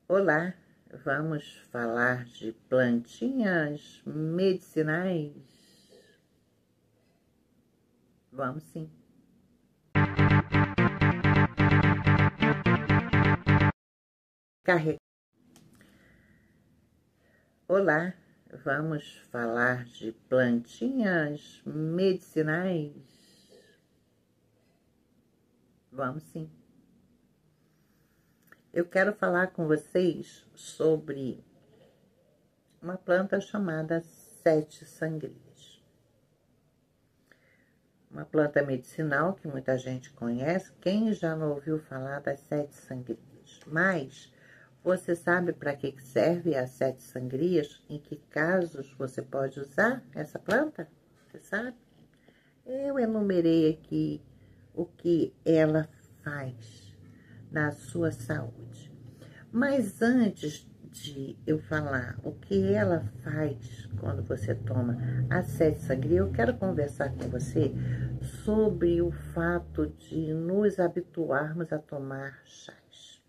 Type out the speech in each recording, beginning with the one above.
Olá, vamos falar de plantinhas medicinais? Vamos sim. Carre... Olá, vamos falar de plantinhas medicinais? Vamos sim. Eu quero falar com vocês sobre uma planta chamada sete sangrias. Uma planta medicinal que muita gente conhece. Quem já não ouviu falar das sete sangrias? Mas você sabe para que serve as sete sangrias? Em que casos você pode usar essa planta? Você sabe? Eu enumerei aqui o que ela faz na sua saúde. Mas antes de eu falar o que ela faz quando você toma a sete sangria, eu quero conversar com você sobre o fato de nos habituarmos a tomar chás.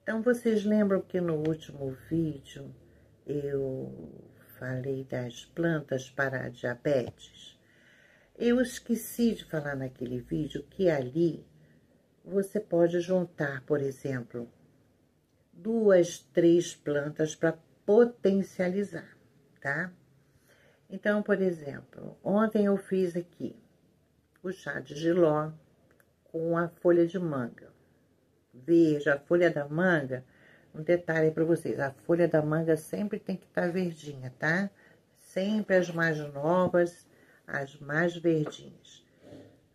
Então, vocês lembram que no último vídeo eu falei das plantas para a diabetes? Eu esqueci de falar naquele vídeo que ali você pode juntar, por exemplo, 2, 3 plantas para potencializar, tá? Então, por exemplo, ontem eu fiz aqui o chá de jiló com a folha de manga. Veja, a folha da manga, um detalhe para vocês, a folha da manga sempre tem que estar verdinha, tá? Sempre as mais novas, as mais verdinhas,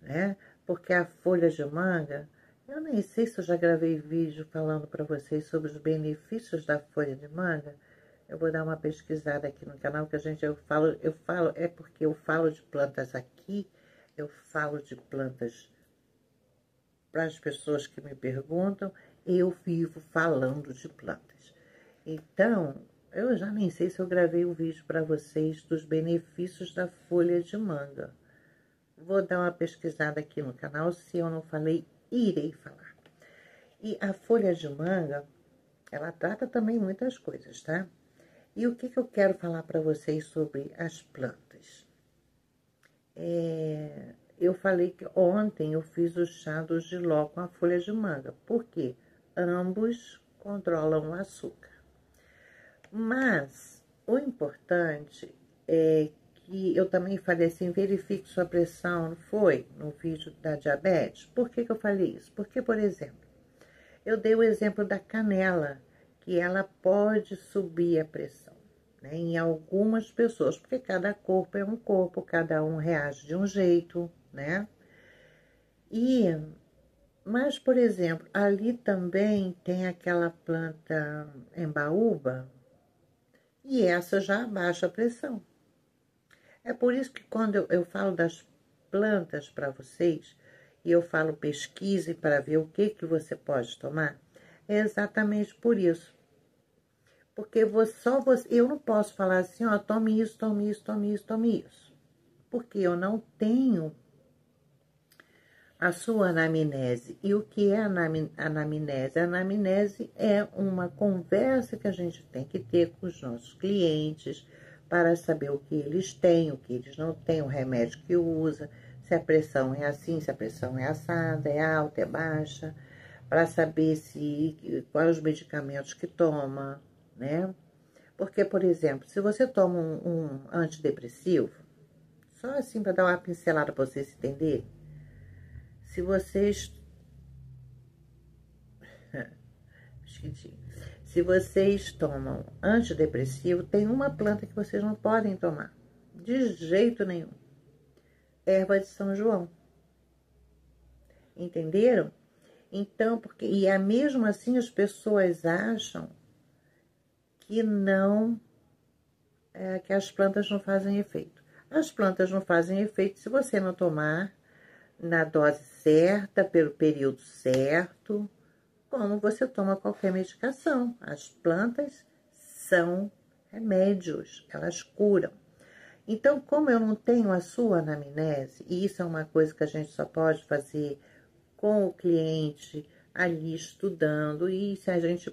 né? Porque a folha de manga, eu nem sei se eu já gravei vídeo falando para vocês sobre os benefícios da folha de manga. Eu vou dar uma pesquisada aqui no canal, que eu falo, é porque eu falo de plantas aqui, eu falo de plantas para as pessoas que me perguntam, eu vivo falando de plantas. Então, eu já nem sei se eu gravei o vídeo para vocês dos benefícios da folha de manga. Vou dar uma pesquisada aqui no canal, se eu não falei, irei falar. E a folha de manga, ela trata também muitas coisas, tá? E o que eu quero falar para vocês sobre as plantas? Eu falei que ontem eu fiz o chá do jiló com a folha de manga. Por quê? Ambos controlam o açúcar. Mas o importante é que eu também falei assim, verifique sua pressão, não foi? No vídeo da diabetes. Por que eu falei isso? Porque, por exemplo, eu dei o exemplo da canela, que ela pode subir a pressão, né, em algumas pessoas, porque cada corpo é um corpo, cada um reage de um jeito, né? Mas, por exemplo, ali também tem aquela planta embaúba, e essa já abaixa a pressão. É por isso que quando eu falo das plantas para vocês, e eu falo pesquise para ver o que você pode tomar, é exatamente por isso. Porque eu não posso falar assim, ó, tome isso, tome isso, tome isso, tome isso. Porque eu não tenho a sua anamnese. E o que é anamnese? A anamnese é uma conversa que a gente tem que ter com os nossos clientes para saber o que eles têm, o que eles não têm, o remédio que usa, se a pressão é assim, se a pressão é assada, é alta, é baixa, para saber quais os medicamentos que toma, né? Porque, por exemplo, se você toma um antidepressivo, só assim para dar uma pincelada para vocês entenderem, se vocês se vocês tomam antidepressivo, tem uma planta que vocês não podem tomar, de jeito nenhum. Erva de São João. Entenderam? Então, e mesmo assim as pessoas acham que não, que as plantas não fazem efeito. As plantas não fazem efeito se você não tomar na dose certa, pelo período certo, como você toma qualquer medicação. As plantas são remédios, elas curam. Então, como eu não tenho a sua anamnese, e isso é uma coisa que a gente só pode fazer com o cliente ali estudando, e se a gente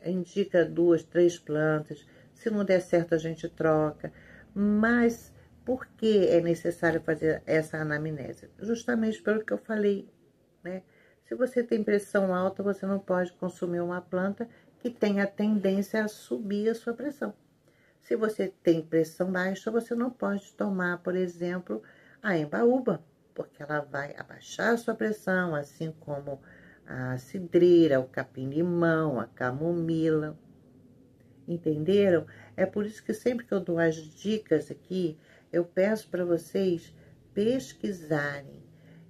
indica 2, 3 plantas. Se não der certo, a gente troca. Mas por que é necessário fazer essa anamnese? Justamente pelo que eu falei, né? Se você tem pressão alta, você não pode consumir uma planta que tem a tendência a subir a sua pressão. Se você tem pressão baixa, você não pode tomar, por exemplo, a embaúba, porque ela vai abaixar a sua pressão, assim como a cidreira, o capim-limão, a camomila. Entenderam? É por isso que sempre que eu dou as dicas aqui, eu peço para vocês pesquisarem,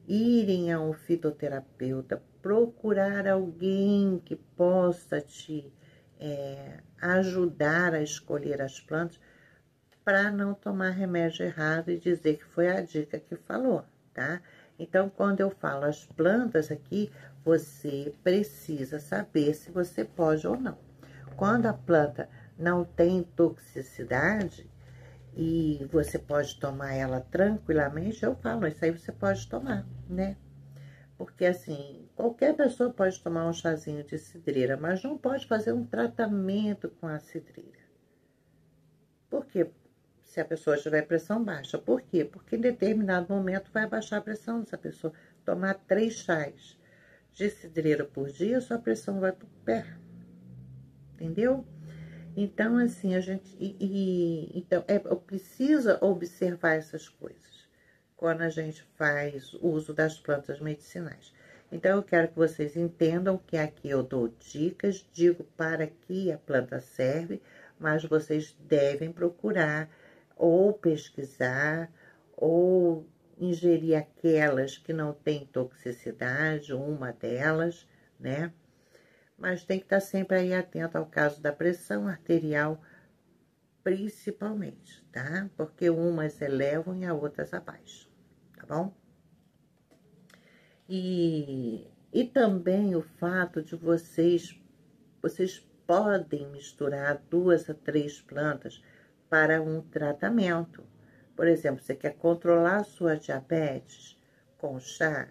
irem a um fitoterapeuta, procurar alguém que possa te ajudar a escolher as plantas, para não tomar remédio errado e dizer que foi a dica que falou, tá? Então, quando eu falo as plantas aqui, você precisa saber se você pode ou não. Quando a planta não tem toxicidade e você pode tomar ela tranquilamente, eu falo, isso aí você pode tomar, né? Porque assim, qualquer pessoa pode tomar um chazinho de cidreira, mas não pode fazer um tratamento com a cidreira. Por quê? Se a pessoa tiver pressão baixa. Por quê? Porque em determinado momento vai baixar a pressão dessa pessoa. Tomar 3 chás de cidreira por dia, sua pressão vai pro pé. Entendeu? Então, assim, a gente... então, precisa observar essas coisas quando a gente faz uso das plantas medicinais. Então, eu quero que vocês entendam que aqui eu dou dicas, digo para que a planta serve, mas vocês devem procurar ou pesquisar ou ingerir aquelas que não têm toxicidade, uma delas, né? Mas tem que estar sempre aí atento ao caso da pressão arterial, principalmente, tá? Porque umas elevam e as outras abaixam, tá bom? E também o fato de vocês podem misturar 2 a 3 plantas para um tratamento. Por exemplo, você quer controlar a sua diabetes com chá,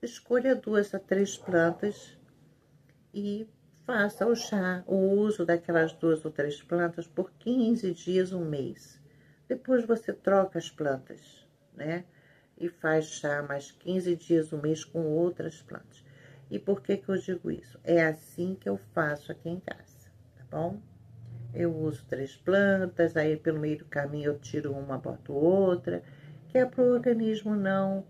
escolha 2 a 3 plantas e faça o chá, o uso daquelas 2 ou 3 plantas por 15 dias, um mês. Depois você troca as plantas, né? E faz chá mais 15 dias, um mês com outras plantas. E por que que eu digo isso? É assim que eu faço aqui em casa, tá bom? Eu uso 3 plantas, aí pelo meio do caminho eu tiro uma, boto outra, que é para o organismo não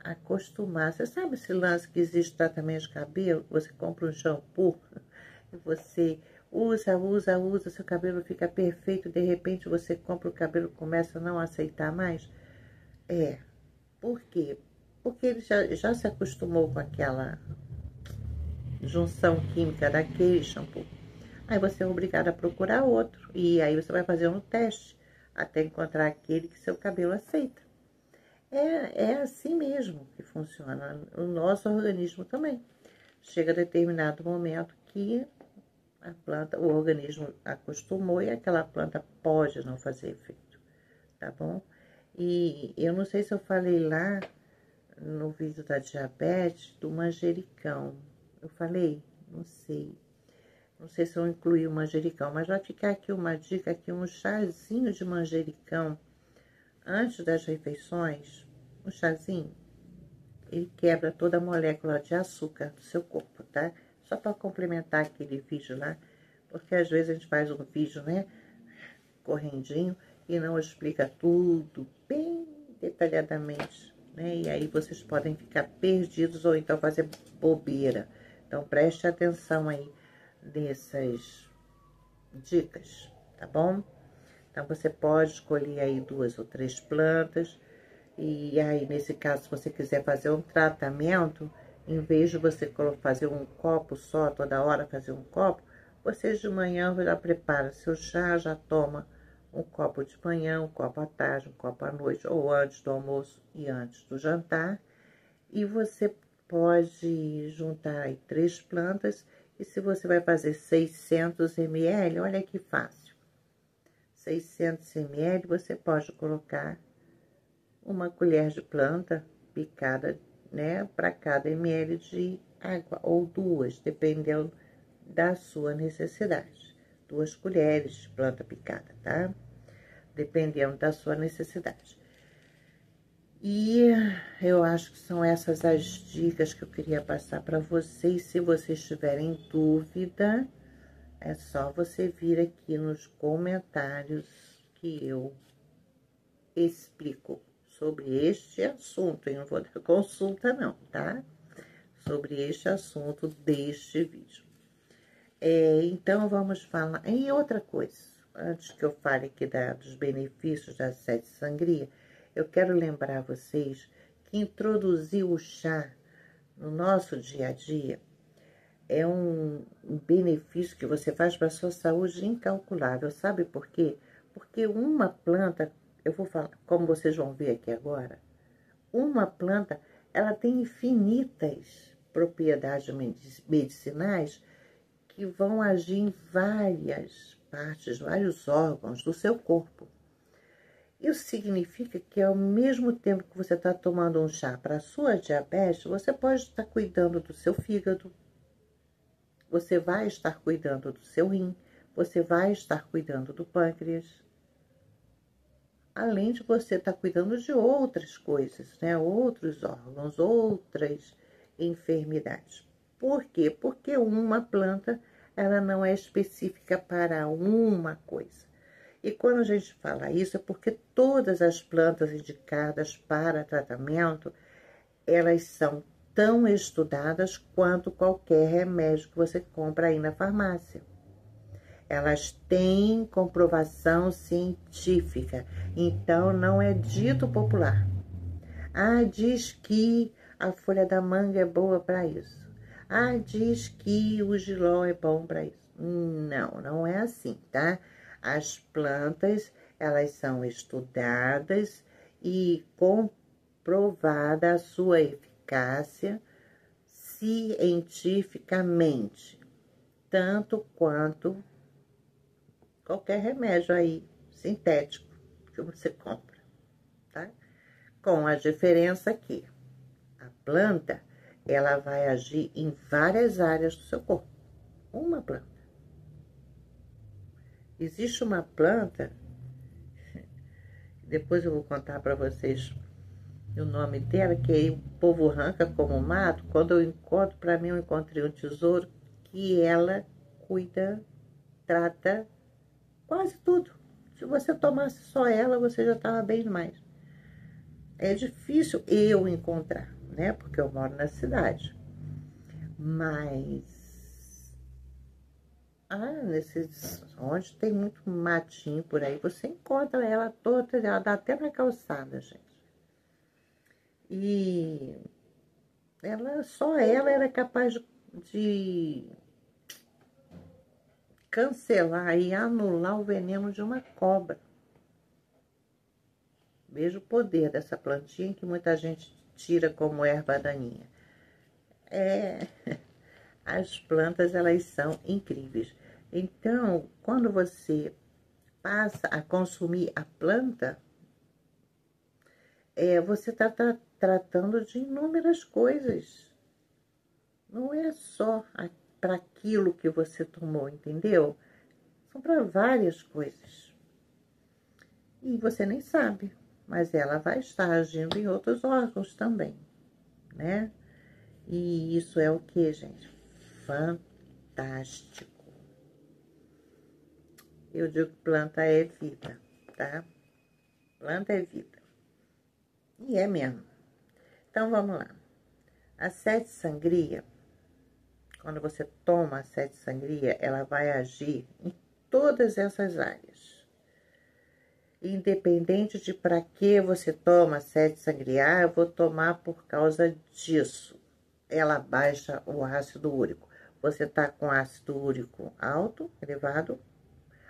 acostumar. Você sabe esse lance que existe tratamento de cabelo? Você compra um shampoo e você usa, seu cabelo fica perfeito, de repente você compra o cabelo e começa a não aceitar mais? Por quê? Porque ele já se acostumou com aquela junção química daquele shampoo. Aí você é obrigado a procurar outro. E aí você vai fazer um teste até encontrar aquele que seu cabelo aceita. É assim mesmo que funciona o nosso organismo também. Chega a determinado momento que a planta, o organismo acostumou e aquela planta pode não fazer efeito, tá bom? E eu não sei se eu falei lá no vídeo da diabetes do manjericão. Eu falei? Não sei. Não sei se eu incluí o manjericão, mas vai ficar aqui uma dica, aqui um chazinho de manjericão antes das refeições. Um chazinho, ele quebra toda a molécula de açúcar do seu corpo, tá? Só para complementar aquele vídeo lá, porque às vezes a gente faz um vídeo, né, correndinho, e não explica tudo bem detalhadamente, né? E aí vocês podem ficar perdidos ou então fazer bobeira. Então preste atenção aí nessas dicas, tá bom? Então você pode escolher aí 2 ou 3 plantas. E aí, nesse caso, se você quiser fazer um tratamento, em vez de você fazer um copo só, toda hora fazer um copo, você de manhã já prepara seu chá, já toma um copo de manhã, um copo à tarde, um copo à noite, ou antes do almoço e antes do jantar. E você pode juntar aí 3 plantas, e se você vai fazer 600 ml, olha que fácil. 600 ml, você pode colocar uma colher de planta picada, né, para cada ml de água, ou 2, dependendo da sua necessidade. 2 colheres de planta picada, tá? Dependendo da sua necessidade. E eu acho que são essas as dicas que eu queria passar para vocês. Se vocês tiverem dúvida, é só você vir aqui nos comentários que eu explico sobre este assunto. Eu não vou dar consulta não, tá? Sobre este assunto deste vídeo. Então, vamos falar em outra coisa. Antes que eu fale aqui dos benefícios da sete sangria, eu quero lembrar vocês que introduzir o chá no nosso dia a dia é um benefício que você faz para a sua saúde incalculável. Sabe por quê? Porque uma planta, eu vou falar, como vocês vão ver aqui agora, uma planta, ela tem infinitas propriedades medicinais que vão agir em várias partes, vários órgãos do seu corpo. Isso significa que ao mesmo tempo que você está tomando um chá para a sua diabetes, você pode estar cuidando do seu fígado, você vai estar cuidando do seu rim, você vai estar cuidando do pâncreas, além de você estar cuidando de outras coisas, né? Outros órgãos, outras enfermidades. Por quê? Porque uma planta, ela não é específica para uma coisa. E quando a gente fala isso, é porque todas as plantas indicadas para tratamento, elas são tão estudadas quanto qualquer remédio que você compra aí na farmácia. Elas têm comprovação científica, então não é dito popular. Ah, diz que a folha da manga é boa para isso. Ah, diz que o jiló é bom para isso. Não, não é assim, tá? As plantas, elas são estudadas e comprovada a sua eficácia cientificamente, tanto quanto qualquer remédio aí sintético que você compra, tá? Com a diferença que a planta, ela vai agir em várias áreas do seu corpo. Uma planta. Existe uma planta, depois eu vou contar para vocês o nome dela, que aí o povo arranca como mato. Quando eu encontro, para mim eu encontrei um tesouro que ela cuida, trata quase tudo. Se você tomasse só ela, você já estava bem demais. É difícil eu encontrar, né? Porque eu moro na cidade. Mas nesses onde tem muito matinho por aí, você encontra ela toda, ela dá até na calçada, gente. E só ela era capaz de cancelar e anular o veneno de uma cobra. Veja o poder dessa plantinha que muita gente tira como erva daninha. As plantas, elas são incríveis. Então, quando você passa a consumir a planta, você está tratando de inúmeras coisas. Não é só para aquilo que você tomou, entendeu? São para várias coisas. E você nem sabe, mas ela vai estar agindo em outros órgãos também, né? E isso é o que, gente? Fantástico. Eu digo que planta é vida, tá? Planta é vida. E é mesmo. Então, vamos lá. A sete sangria, quando você toma a sete sangria, ela vai agir em todas essas áreas. Independente de para que você toma a sete sangria, eu vou tomar por causa disso. Ela baixa o ácido úrico. Você tá com ácido úrico alto, elevado,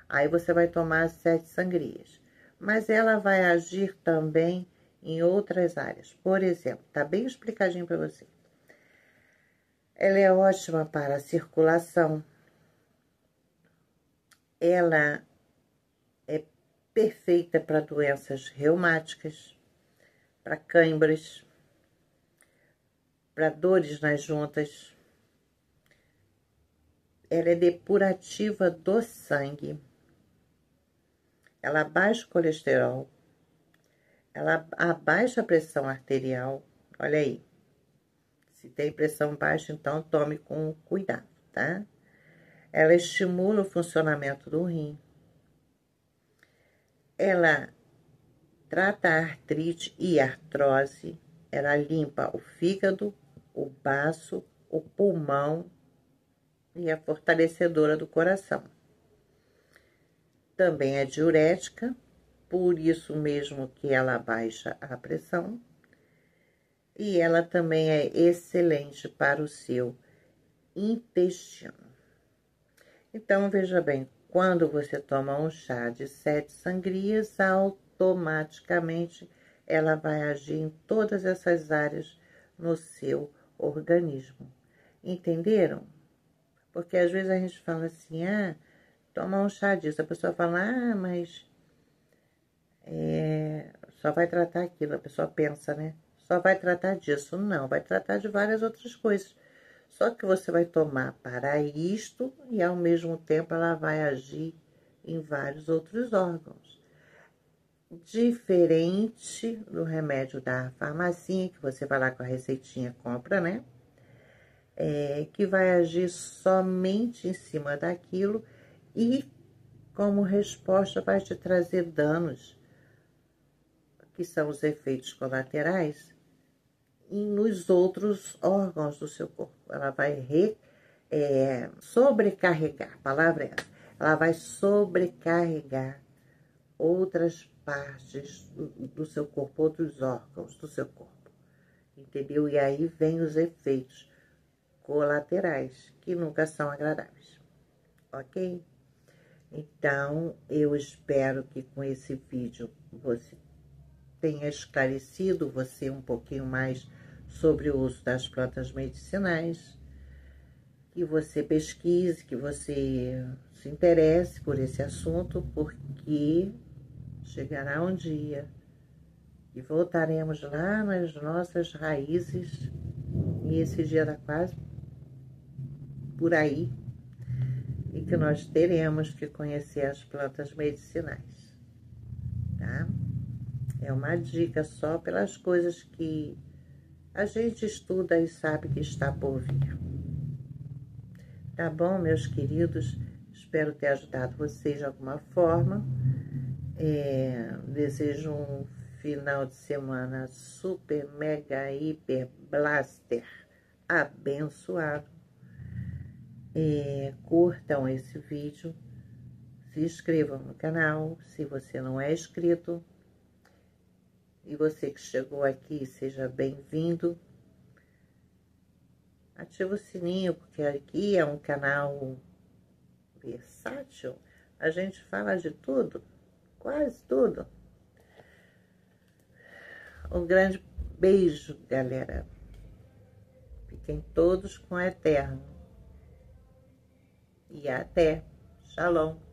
aí você vai tomar as sete sangrias. Mas ela vai agir também em outras áreas. Por exemplo, tá bem explicadinho para você. Ela é ótima para a circulação. Ela é perfeita para doenças reumáticas, para câimbras, para dores nas juntas. ela é depurativa do sangue, ela abaixa o colesterol, ela abaixa a pressão arterial. Olha aí, se tem pressão baixa, então tome com cuidado, tá? Ela estimula o funcionamento do rim, ela trata a artrite e artrose, ela limpa o fígado, o baço, o pulmão e é fortalecedora do coração. Também é diurética, por isso mesmo que ela baixa a pressão. E ela também é excelente para o seu intestino. Então, veja bem, quando você toma um chá de 7 sangrias, automaticamente ela vai agir em todas essas áreas no seu organismo. Entenderam? Porque às vezes a gente fala assim, toma um chá disso. A pessoa fala, mas só vai tratar aquilo. A pessoa pensa, né? Só vai tratar disso. Não, vai tratar de várias outras coisas. Só que você vai tomar para isto e ao mesmo tempo ela vai agir em vários outros órgãos. Diferente do remédio da farmacinha, que você vai lá com a receitinha, compra, né? Que vai agir somente em cima daquilo e, como resposta, vai te trazer danos, que são os efeitos colaterais, nos outros órgãos do seu corpo. Ela vai sobrecarregar, a palavra é essa, ela vai sobrecarregar outras partes do seu corpo, outros órgãos do seu corpo, entendeu? E aí vem os efeitos colaterais, que nunca são agradáveis, ok? Então, eu espero que com esse vídeo você tenha esclarecido você um pouquinho mais sobre o uso das plantas medicinais, que você pesquise, que você se interesse por esse assunto, porque chegará um dia e voltaremos lá nas nossas raízes, e esse dia está quase por aí, e que nós teremos que conhecer as plantas medicinais, tá? É uma dica só pelas coisas que a gente estuda e sabe que está por vir. Tá bom, meus queridos? Espero ter ajudado vocês de alguma forma. Desejo um final de semana super, mega, hiper, blaster abençoado. Curtam esse vídeo, se inscrevam no canal, se você não é inscrito. E você que chegou aqui, seja bem-vindo. Ativa o sininho, porque aqui é um canal versátil. A gente fala de tudo, quase tudo. Um grande beijo, galera. Fiquem todos com o Eterno. E até. Shalom.